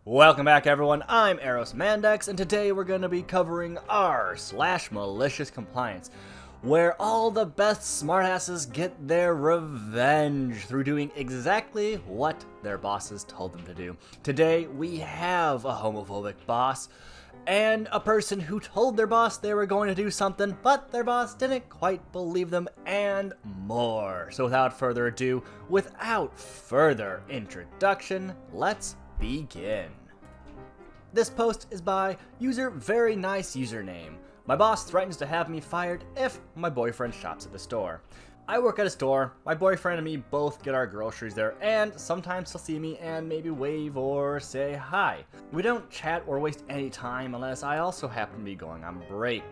Welcome back, everyone. I'm Eros Mandex, and today we're going to be covering r/MaliciousCompliance, where all the best smartasses get their revenge through doing exactly what their bosses told them to do. Today, we have a homophobic boss, and a person who told their boss they were going to do something, but their boss didn't quite believe them, and more. So without further ado, without further introduction, let's begin. This post is by user very nice username. My boss threatens to have me fired if my boyfriend shops at the store. I work at a store, my boyfriend and me both get our groceries there, and sometimes he'll see me and maybe wave or say hi. We don't chat or waste any time unless I also happen to be going on break.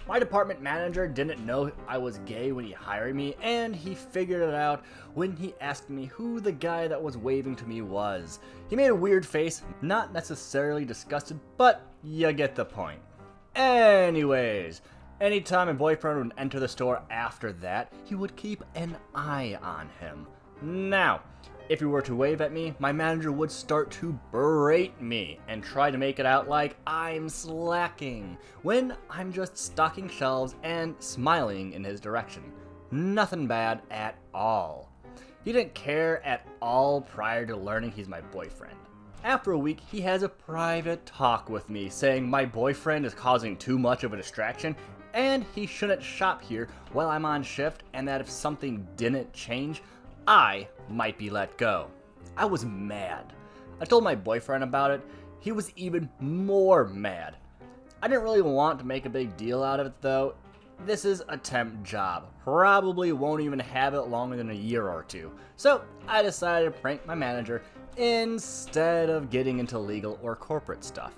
My department manager didn't know I was gay when he hired me, and he figured it out when he asked me who the guy that was waving to me was. He made a weird face, not necessarily disgusted, but you get the point. Anyways, anytime my boyfriend would enter the store after that, he would keep an eye on him. Now, if he were to wave at me, my manager would start to berate me and try to make it out like I'm slacking, when I'm just stocking shelves and smiling in his direction. Nothing bad at all. He didn't care at all prior to learning he's my boyfriend. After a week, he has a private talk with me saying my boyfriend is causing too much of a distraction and he shouldn't shop here while I'm on shift, and that if something didn't change, I might be let go. I was mad. I told my boyfriend about it. He was even more mad. I didn't really want to make a big deal out of it though. This is a temp job. Probably won't even have it longer than a year or two. So I decided to prank my manager instead of getting into legal or corporate stuff.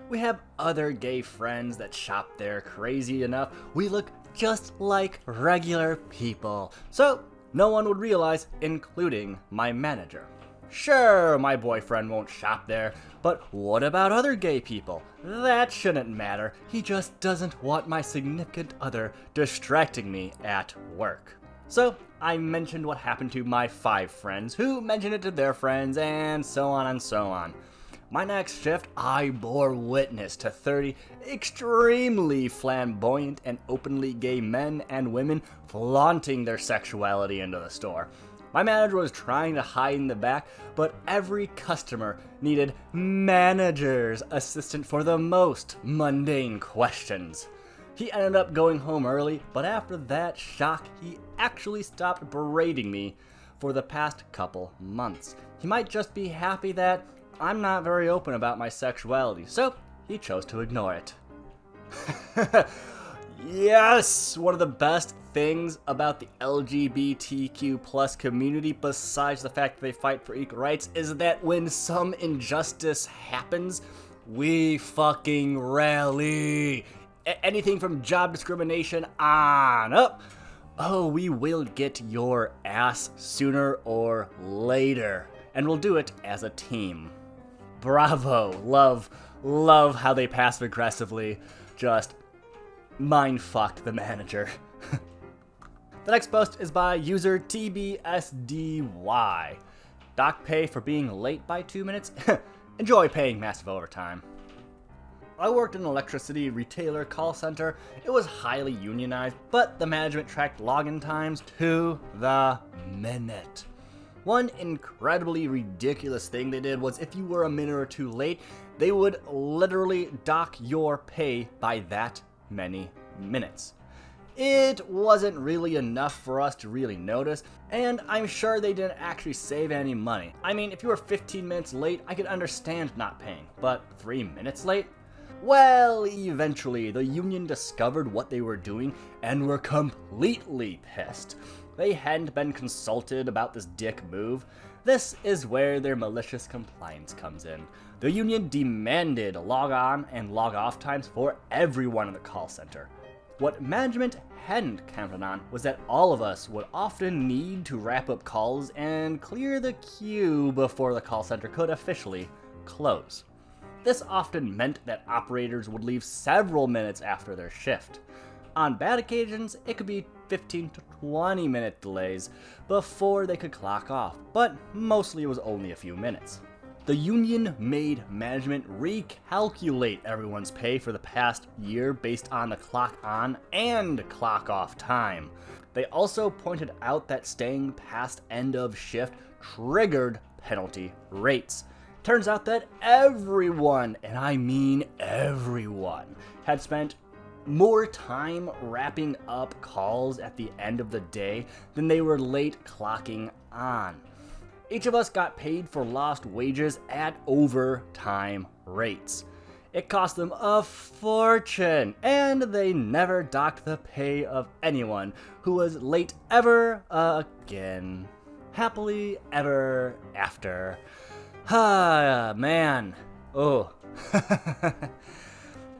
We have other gay friends that shop there. Crazy enough, we look just like regular people. So no one would realize, including my manager. Sure, my boyfriend won't shop there, but what about other gay people? That shouldn't matter. He just doesn't want my significant other distracting me at work. So I mentioned what happened to my 5 friends, who mentioned it to their friends, and so on and so on. My next shift, I bore witness to 30 extremely flamboyant and openly gay men and women flaunting their sexuality into the store. My manager was trying to hide in the back, but every customer needed manager's assistant for the most mundane questions. He ended up going home early, but after that shock, he actually stopped berating me for the past couple months. He might just be happy that I'm not very open about my sexuality, so he chose to ignore it. Yes! One of the best things about the LGBTQ plus community, besides the fact that they fight for equal rights, is that when some injustice happens, we fucking rally. Anything from job discrimination on up. Oh, we will get your ass sooner or later. And we'll do it as a team. Bravo. Love how they passive aggressively just mind-fucked the manager. The next post is by user TBSDY. Doc pay for being late by 2 minutes? Enjoy paying massive overtime. I worked in an electricity retailer call center. It was highly unionized, but the management tracked login times to the minute. One incredibly ridiculous thing they did was if you were a minute or two late, they would literally dock your pay by that many minutes. It wasn't really enough for us to really notice, and I'm sure they didn't actually save any money. I mean, if you were 15 minutes late, I could understand not paying, but 3 minutes late? Well, eventually, the union discovered what they were doing and were completely pissed. They hadn't been consulted about this dick move. This is where their malicious compliance comes in. The union demanded log on and log off times for everyone in the call center. What management hadn't counted on was that all of us would often need to wrap up calls and clear the queue before the call center could officially close. This often meant that operators would leave several minutes after their shift. On bad occasions, it could be 15 to 20 minute delays before they could clock off, but mostly it was only a few minutes. The union made management recalculate everyone's pay for the past year based on the clock on and clock off time. They also pointed out that staying past end of shift triggered penalty rates. Turns out that everyone, and I mean everyone, had spent more time wrapping up calls at the end of the day than they were late clocking on. Each of us got paid for lost wages at overtime rates. It cost them a fortune, and they never docked the pay of anyone who was late ever again. Happily ever after. Ah, man. Oh.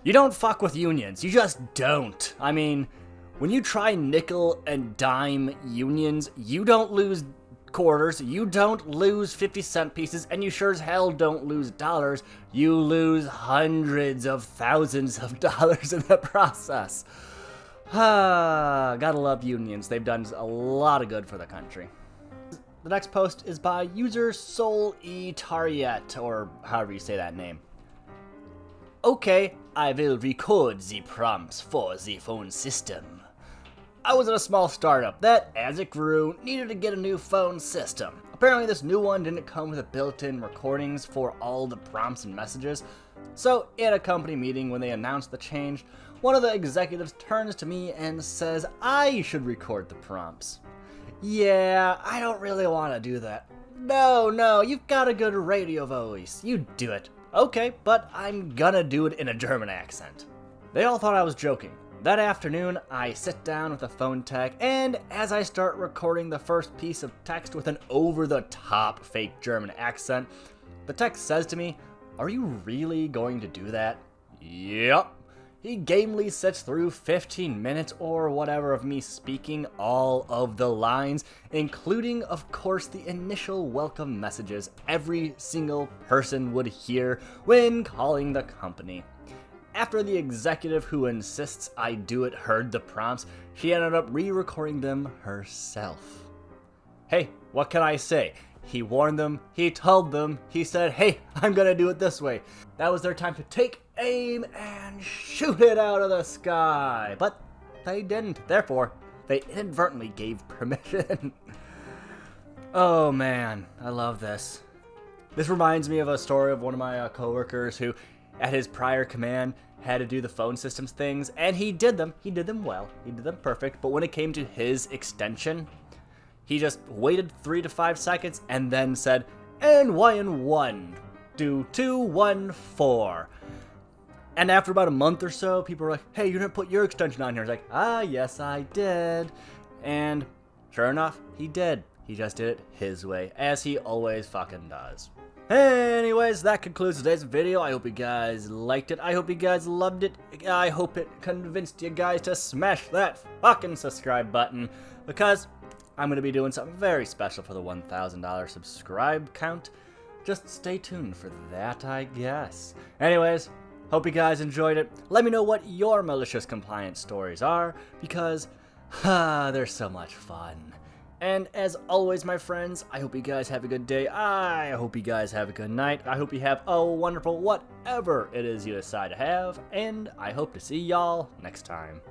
You don't fuck with unions. You just don't. I mean, when you try nickel and dime unions, you don't lose quarters, you don't lose 50-cent pieces, and you sure as hell don't lose dollars. You lose hundreds of thousands of dollars in the process. Gotta love unions. They've done a lot of good for the country. The next post is by user Sol E Tariet, or however you say that name. Okay, I will record the prompts for the phone system. I was at a small startup that, as it grew, needed to get a new phone system. Apparently this new one didn't come with a built-in recordings for all the prompts and messages. So, at a company meeting when they announced the change, one of the executives turns to me and says I should record the prompts. Yeah, I don't really want to do that. No, you've got a good radio voice. You do it. Okay, but I'm gonna do it in a German accent. They all thought I was joking. That afternoon, I sit down with a phone tech, and as I start recording the first piece of text with an over-the-top fake German accent, the tech says to me, "Are you really going to do that?" Yep. He gamely sits through 15 minutes or whatever of me speaking all of the lines, including, of course, the initial welcome messages every single person would hear when calling the company. After the executive who insists I do it heard the prompts, she ended up re-recording them herself. Hey, what can I say? He warned them, he told them, he said, hey, I'm gonna do it this way. That was their time to take aim and shoot it out of the sky. But they didn't, therefore, they inadvertently gave permission. Oh man, I love this. This reminds me of a story of one of my coworkers who, at his prior command, had to do the phone systems things, and he did them well, he did them perfect, but when it came to his extension, he just waited 3 to 5 seconds and then said, NYN1, do 214. And after about a month or so, people were like, hey, you didn't put your extension on here. He's like, yes, I did. And sure enough, he did. He just did it his way, as he always fucking does. Anyways, that concludes today's video. I hope you guys liked it. I hope you guys loved it. I hope it convinced you guys to smash that fucking subscribe button, because I'm going to be doing something very special for the $1,000 subscribe count. Just stay tuned for that, I guess. Anyways, hope you guys enjoyed it. Let me know what your malicious compliance stories are, because they're so much fun. And as always, my friends, I hope you guys have a good day. I hope you guys have a good night. I hope you have a wonderful whatever it is you decide to have. And I hope to see y'all next time.